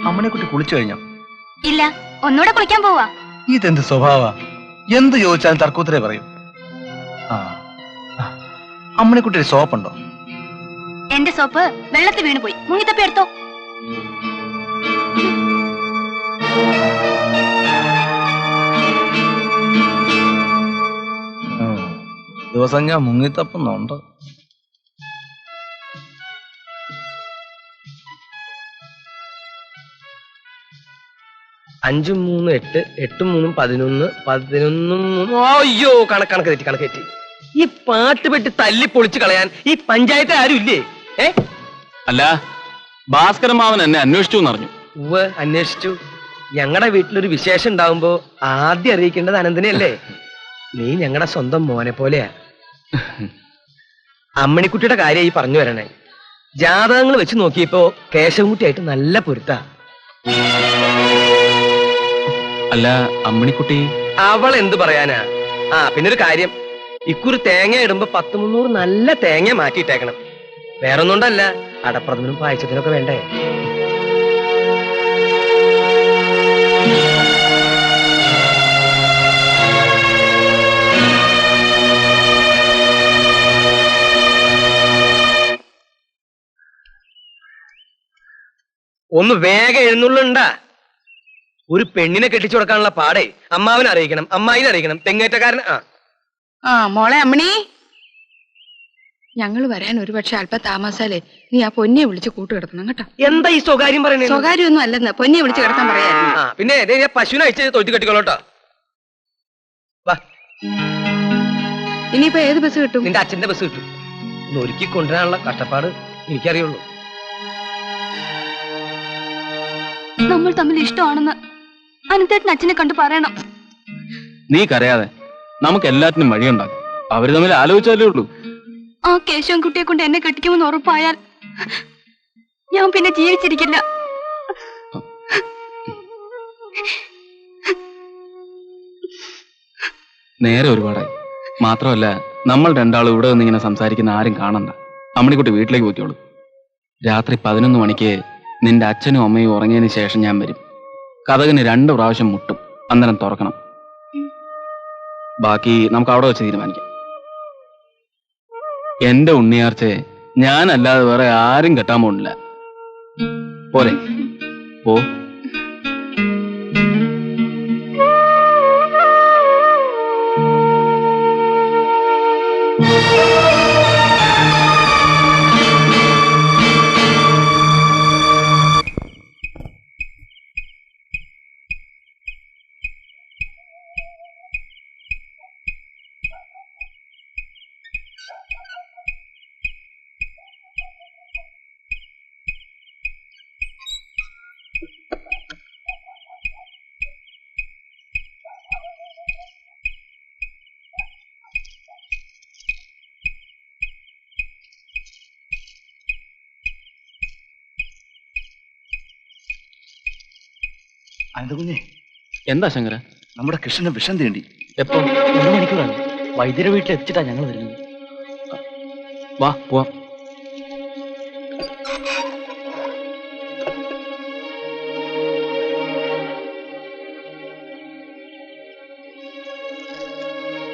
അമ്മനെ കുട്ടി കുളിച്ചു കഴിഞ്ഞോ? ഇല്ല, ഒന്നുകൂടെ കുളിക്കാൻ പോവാ. ഇതെന്ത് സ്വഭാവ? എന്ത് ചോദിച്ചാലും തർക്കൂത്തരേ പറയും. അമ്മനെ കുട്ടി സോപ്പുണ്ടോ? എന്റെ സോപ്പ് വെള്ളത്തിൽ വീണു പോയി, മുങ്ങിത്തപ്പി എടുത്തോ. ദിവസം ഞാൻ മുങ്ങിത്തപ്പുന്നുണ്ട്. അഞ്ചും 3 8, 8 3 11, 11 3. അയ്യോ, കണക്ക് തെറ്റി. ഈ പാട്ട് പെട്ടി തല്ലി പൊളിച്ചു കളയാൻ ഈ പഞ്ചായത്തിൽ ആരും ഇല്ലേ? അല്ല, ഭാസ്കരമാവൻ എന്നെ അന്വേഷിച്ചു എന്നറിഞ്ഞു. ഉവ്വ്, അന്വേഷിച്ചു. ഞങ്ങളുടെ വീട്ടിലൊരു വിശേഷം ഉണ്ടാവുമ്പോ ആദ്യം അറിയിക്കേണ്ടത് അനന്തനെയല്ലേ? നീ ഞങ്ങളുടെ സ്വന്തം മോനെ പോലെയാ. അമ്മണിക്കുട്ടിയുടെ കാര്യമായി പറഞ്ഞു വരണേ. ജാതകങ്ങൾ വെച്ച് നോക്കിയപ്പോ കേശവൻകുട്ടിയായിട്ട് നല്ല പൊരുത്താ. അല്ല, അമ്മണിക്കുട്ടി അവൾ എന്ത് പറയാനാ? പിന്നൊരു കാര്യം, ഇക്കുറി തേങ്ങ ഇടുമ്പോ 10 300 നല്ല തേങ്ങ മാറ്റിയിട്ടേക്കണം. വേറൊന്നുകൊണ്ടല്ല, അടപ്രഥമനും പായസത്തിനൊക്കെ വേണ്ടേ? ഒന്ന് വേഗം എഴുന്നള്ളുണ്ടാ. ഒരു പെണ്ണിനെ കെട്ടിച്ചു കൊടുക്കാനുള്ള പാടേ അമ്മാവനെ അറിയിക്കണം, അമ്മായിനെ അറിയിക്കണം, തെങ്ങേറ്റക്കാരൻ. മോളെ അമ്മണി, ഞങ്ങൾ വരാൻ ഒരുപക്ഷെ അല്പം താമസാലേ നീ ആ പൊന്നിയെ വിളിച്ച് കൂട്ടുകിടത്തണം കേട്ടോ. എന്താ ഈ സ്വകാര്യം പറയുന്നത്? സ്വകാര്യമൊന്നും അല്ലെന്ന്, പൊന്നിയെ വിളിച്ച് കിടത്താൻ പറയാ. പിന്നെ പശുവിനെ അയച്ച് തൊഴുത്തി കെട്ടിക്കോളൂട്ടോ. ഇനിയിപ്പോ ഏത് ബസ് കിട്ടും? നിന്റെ അച്ഛന്റെ ബസ് കിട്ടും. ഒരുക്കി കൊണ്ടുവരാനുള്ള കഷ്ടപ്പാട് എനിക്കറിയുള്ളൂ. നമ്മൾ തമ്മിൽ ഇഷ്ടമാണെന്ന് അനന്തേട്ടൻ അച്ഛനെ കണ്ടു പറയണം. നീ കരയാതെ, നമുക്ക് എല്ലാത്തിനും വഴിയുണ്ടാകും. അവര് തമ്മിൽ ആലോചിച്ചാലേ ഉള്ളൂ. ആ കേശവൻകുട്ടിയെ കൊണ്ട് എന്നെ കെട്ടിക്കുമെന്ന് ഉറപ്പായാൽ ഞാൻ പിന്നെ ജീവിച്ചിരിക്കില്ല. നേരെ ഒരുപാടായി. മാത്രമല്ല, നമ്മൾ രണ്ടാളും ഇവിടെ നിന്ന് ഇങ്ങനെ സംസാരിക്കുന്ന ആരും കാണണ്ട. അമ്മണിക്കുട്ടി വീട്ടിലേക്ക് പോയിക്കോളൂ. രാത്രി 11 മണിക്ക് നിന്റെ അച്ഛനും അമ്മയും ഉറങ്ങിയതിന് ശേഷം ഞാൻ വരും. കതകിന് 2 പ്രാവശ്യം മുട്ടും, അന്നേരം തുറക്കണം. ബാക്കി നമുക്ക് അവിടെ വെച്ച് തീരുമാനിക്കാം. എന്റെ ഉണ്ണിയാർച്ചയെ ഞാനല്ലാതെ വേറെ ആരും കെട്ടാൻ പോണില്ല. പോരെ? പോ. അനന്തകുഞ്ഞെ, എന്താ ശങ്കര? നമ്മുടെ കൃഷ്ണന് വിഷം തീണ്ടി. എപ്പോ? 1 മണിക്കൂറാണ്. വൈദ്യരുടെ വീട്ടിൽ എത്തിച്ചിട്ടാ ഞങ്ങൾ വരുന്നത്. വാ, പോവാം.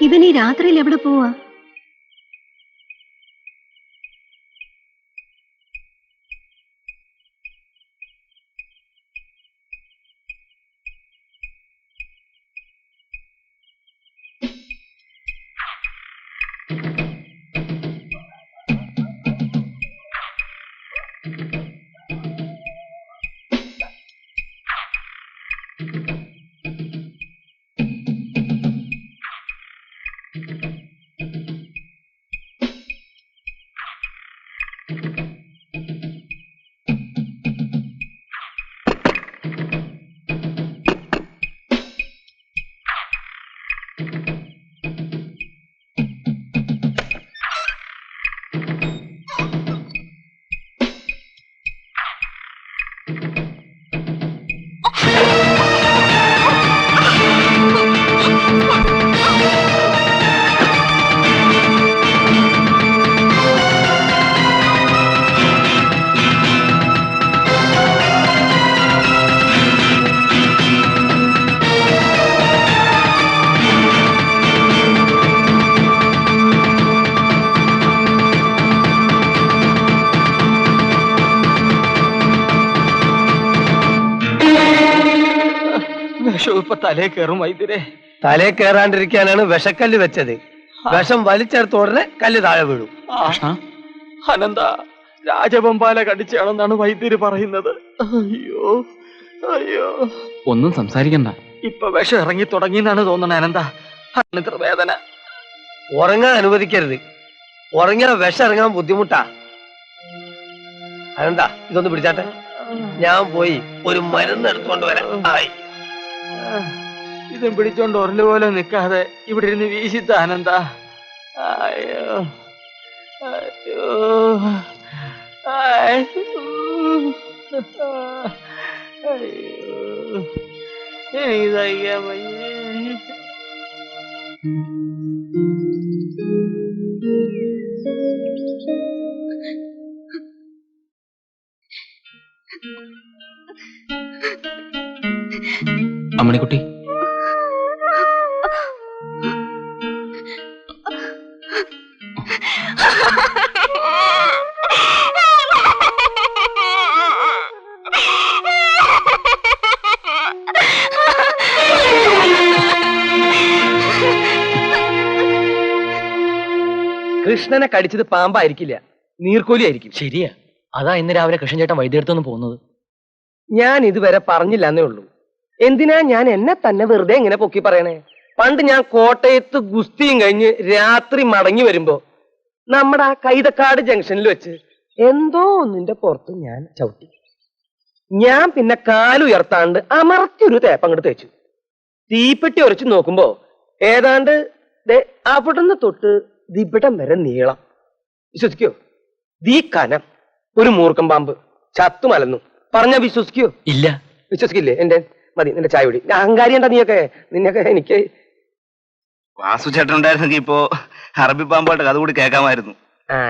ഇവൻ ഈ രാത്രിയിൽ എവിടെ പോവാ? ഇപ്പൊ തലേ കയറും വൈദ്യരെ. തലേ കയറാണ്ടിരിക്കാനാണ് വിഷക്കല്ല് വെച്ചത്. വിഷം വലിച്ചെടുത്ത ഉടനെ കല്ല് താഴെ വീഴും. അനന്ത രാജവെമ്പാല കടിച്ചാണെന്നാണ് വൈദ്യര് പറയുന്നത്. അയ്യോ അയ്യോ, ഒന്നും സംസാരിക്കണ്ട. ഇപ്പൊ വിഷം ഇറങ്ങി തുടങ്ങിയെന്നാണ് തോന്നണേ അനന്ത. ഇത്ര വേദന. ഉറങ്ങാൻ അനുവദിക്കരുത്. ഉറങ്ങിയാ വിഷം ഇറങ്ങാൻ ബുദ്ധിമുട്ടാ. അതെന്താ ഇതൊന്ന് പിടിച്ചാട്ടെ, ഞാൻ പോയി ഒരു മരുന്ന് എടുത്തോണ്ട് വരാം. ആയി. ഇതും പിടിച്ചോണ്ട് ഉരല് പോലെ നിക്കാതെ ഇവിടെ ഇരുന്ന് വീശിത്ത അനന്ത. അയ്യോ അയ്യോ അയ്യോ, എനിക്ക് സഹിക്കാൻ വയ്യ. അമ്മണിക്കുട്ടി, കൃഷ്ണനെ കടിച്ചത് പാമ്പായിരിക്കില്ല, നീർക്കോലി ആയിരിക്കും. ശരിയാ, അതാ ഇന്ന് രാവിലെ കൃഷ്ണൻ ചേട്ടൻ വൈദ്യടുത്തൊന്ന് പോകുന്നത്. ഞാൻ ഇതുവരെ പറഞ്ഞില്ല എന്നേ ഉള്ളൂ. എന്തിനാ ഞാൻ എന്നെ തന്നെ വെറുതെ ഇങ്ങനെ പൊക്കി പറയണേ? പണ്ട് ഞാൻ കോട്ടയത്ത് ഗുസ്തിയും കഴിഞ്ഞ് രാത്രി മടങ്ങി വരുമ്പോ നമ്മുടെ ആ കൈതക്കാട് ജംഗ്ഷനിൽ വെച്ച് എന്തോ ഒന്നിന്റെ പുറത്ത് ഞാൻ ചവിട്ടി. ഞാൻ പിന്നെ കാലുയർത്താണ്ട് അമർത്തിയൊരു തേപ്പങ്ങോട്ട് തേച്ചു. തീപ്പെട്ടി ഉരച്ചു നോക്കുമ്പോ ഏതാണ്ട് അവിടുന്ന് തൊട്ട് ദിപിടം വരെ നീളം. വിശ്വസിക്കോ? ദീ കനം ഒരു മൂർക്കം പാമ്പ് ചത്തു മലന്നു. പറഞ്ഞാ വിശ്വസിക്കോ? ഇല്ല. വിശ്വസിക്കില്ലേ? എന്റെ മതി, നിന്റെ ചായ കുടി. അഹങ്കാരി എന്താ നീയൊക്കെ? നിന്നൊക്കെ എനിക്ക് വാസു ചേട്ടൻ ഉണ്ടായിരുന്നെങ്കിൽ ഇപ്പോ അറബി പാമ്പായിട്ട് കഥ കൂടി കേൾക്കാമായിരുന്നു.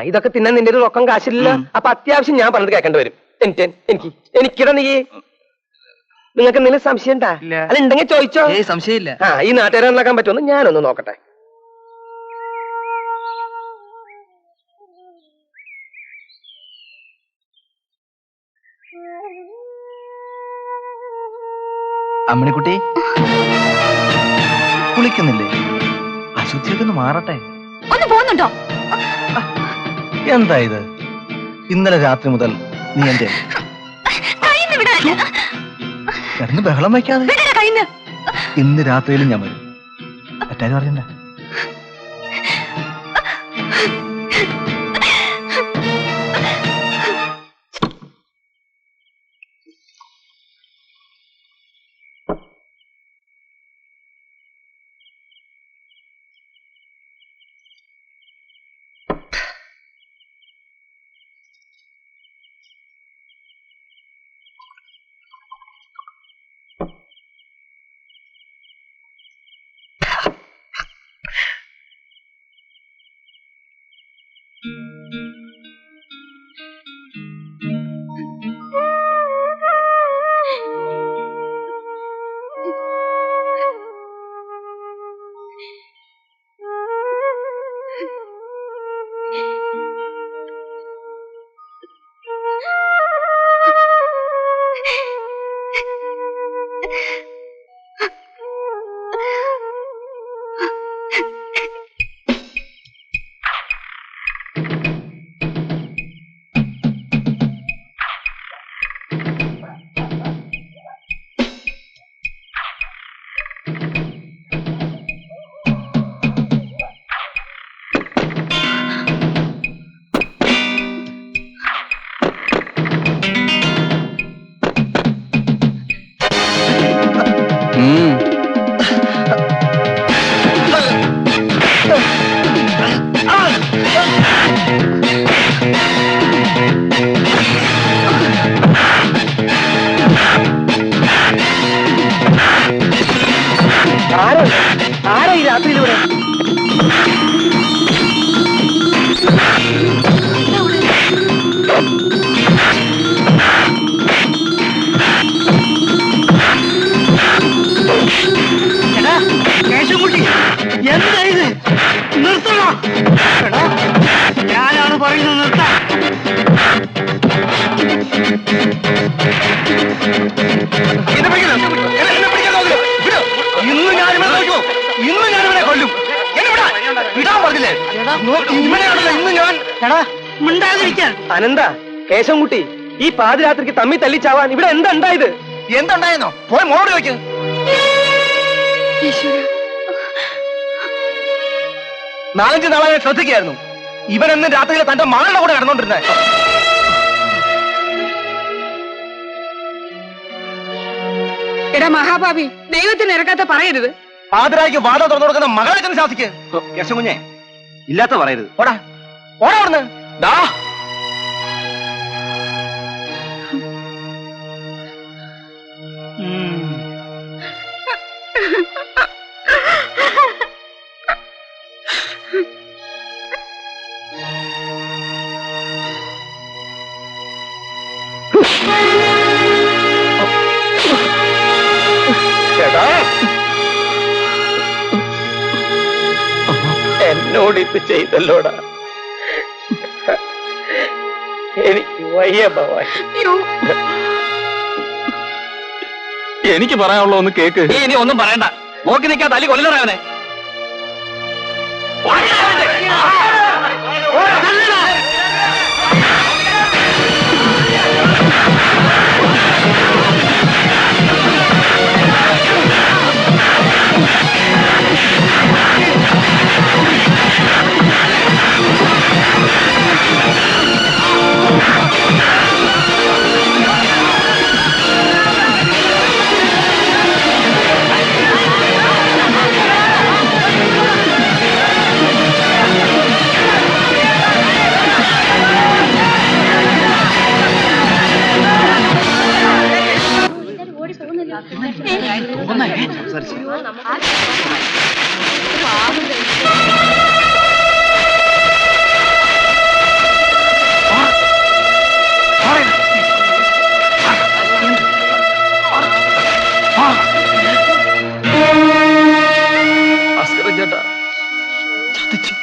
ഇതൊക്കെ തിന്നാൻ നിന്റെ ഒരു റൊക്കം കാശില്ല. അപ്പൊ അത്യാവശ്യം ഞാൻ പറഞ്ഞത് കേൾക്കേണ്ടി വരും. എനിക്കിടാ നീ. നിങ്ങൾക്ക് എന്തെങ്കിലും സംശയം ഉണ്ടാ? അല്ല ഉണ്ടെങ്കിൽ ചോദിച്ചോ. സംശയമില്ല. ഈ നാട്ടുകാരെ നന്നാക്കാൻ പറ്റുമെന്ന് ഞാനൊന്ന് നോക്കട്ടെ. അമ്മണിക്കുട്ടി കുളിക്കുന്നില്ലേ? അശുദ്ധിയൊക്കെ ഒന്ന് മാറട്ടെ. ഒന്ന് പോകുന്നുണ്ടോ? എന്താ ഇത്? ഇന്നലെ രാത്രി മുതൽ നീ എന്റെ കിടന്ന് ബഹളം വയ്ക്കാതെ. ഇന്ന് രാത്രിയിലും ഞാൻ വരും. മറ്റാരും അറിയണ്ട. ഇവനെയാണല്ലോ ഇന്ന് ഞാൻ മിണ്ടാതിരിക്കാൻ. അനന്ത കേശവൻകുട്ടി ഈ പാതിരാത്രിക്ക് തമ്മി തല്ലിച്ചാവാൻ ഇവിടെ എന്താ ഉണ്ടായത്? എന്തുണ്ടായിരുന്നോ? പോയി മോളോട് ചോദിക്ക്. ഈശ്വര, 4-5 നാളായി ശ്രദ്ധിക്കുകയായിരുന്നു. ഇവൻ എന്ന് രാത്രിയിൽ തന്റെ മകളുടെ കൂടെ കിടന്നോണ്ടിരുന്നേ. എടാ മഹാഭാവി, ദൈവത്തിന് ഇറക്കാത്ത പറയരുത്. പാതിരായ്ക്ക് വാദം തുറന്നു കൊടുക്കുന്ന മകളെ ചെന്ന് ശാസിക്ക്. യശകുഞ്ഞെ ഇല്ലാത്ത പറയരുത്. ഓടാ ഓടാ അവിടുന്ന്. ദാ എന്നോട് ഇത് ചെയ്തല്ലോടാ. എനിക്ക് വയ്യ ഭവാൻ. എനിക്ക് പറയാനുള്ള ഒന്ന് കേക്ക്. ഇനി ഒന്നും പറയണ്ട. നോക്കി നിൽക്കാതെ തല്ലി കൊല്ലണവനെ. ചേട്ടാ ചതിച്ചു.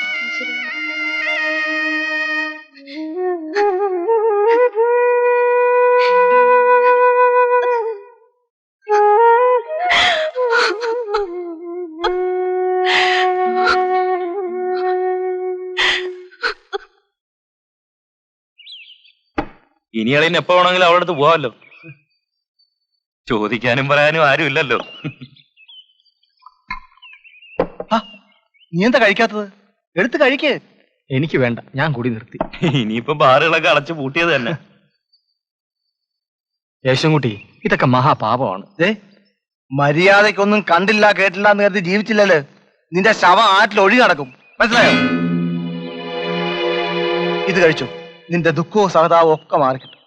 ഇനി അളിന് എപ്പോ വേണമെങ്കിലും അവളുടെ അടുത്ത് പോവാമല്ലോ. ചോദിക്കാനും പറയാനും ആരും ഇല്ലല്ലോ. നീ എന്താ കഴിക്കാത്തത്? എടുത്ത് കഴിക്ക്. എനിക്ക് വേണ്ട, ഞാൻ കൂടി നിർത്തി. ഇനിയിപ്പോ ബാറുകളൊക്കെ അടച്ചു പൂട്ടിയത് തന്നെ. യേശുൻകുട്ടി, ഇതൊക്കെ മഹാപാപമാണ്. മര്യാദക്കൊന്നും കണ്ടില്ല കേട്ടില്ല എന്ന് കരുതി ജീവിച്ചില്ലല്ലോ. നിന്റെ ശവം ആറ്റിൽ ഒഴുകി നടക്കും. മനസ്സിലായോ? ഇത് കഴിച്ചു. നിന്റെ ദുഃഖവും സഹതാവും ഒക്കെ മാറിക്കിട്ടും.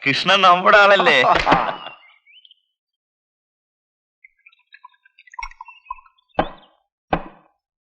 കൃഷ്ണൻ നമ്മുടെ ആളല്ലേ?